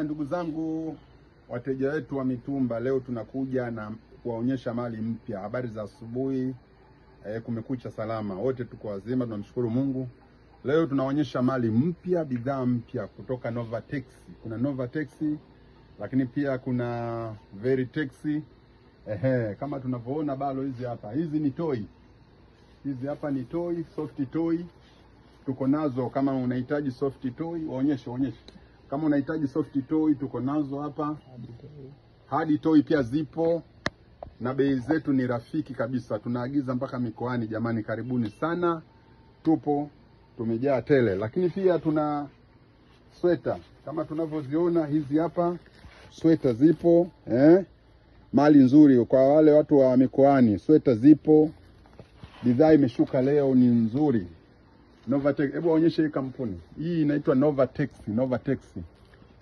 Ndugu zangu wateja wetu wa mitumba, leo tunakuja na kuwaonyesha mali mpya. Habari za asubuhi, kumekucha salama, wote tuko wazima, tunamshukuru Mungu. Leo tunaonyesha mali mpya, bidhaa mpya kutoka Novatex. Kuna Novatex, lakini pia kuna Veritex. Kama tunavyoona balo hizi hapa, hizi ni toy. Hizi hapa ni toy, soft toy. Tuko nazo. Kama unahitaji soft toy, waonyeshe. Kama unahitaji soft toy tuko nazo hapa. Hard toy pia zipo. Na bei zetu ni rafiki kabisa. Tunaagiza mpaka mikoani jamani, karibuni sana. Tumejaa tele. Lakini pia tuna sweta. Kama tunavyoziona hizi hapa, sweta zipo, mali nzuri kwa wale watu wa mikoani. Sweta zipo. Bidhaa imeshuka leo, ni nzuri. Novatex, hebu waonyeshe hii kampuni. Hii inaitwa Novatex.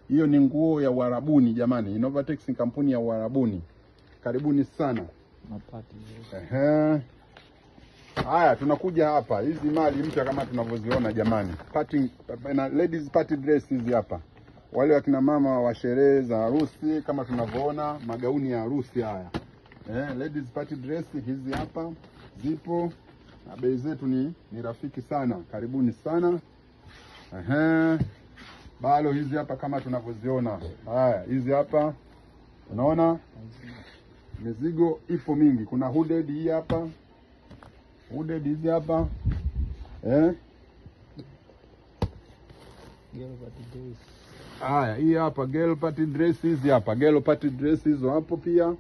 Hiyo ni nguo ya Uarabuni jamani. Novatex ni kampuni ya Uarabuni. Karibuni sana. Haya, tunakuja hapa. Hizi mali mpya kama tunavyoziona jamani. Ladies party dress hizi hapa. Wale wakina mama wa sherehe za harusi, kama tunavyoona magauni ya harusi haya. Ladies party dress hizi hapa zipo. Na bei zetu ni rafiki sana. Karibuni sana. Balo hizi hapa kama tunavyoziona. Haya, hizi hapa. Unaona? Mizigo ipo mingi. Kuna hooded hii hapa. Hooded hizi hapa. Haya, hii hapa girl party dress hizi hapa. Girl party dress hizo hapo pia.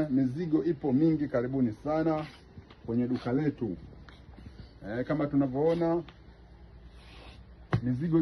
Mizigo ipo mingi, karibuni sana kwenye duka letu. Kama tunavyoona mizigo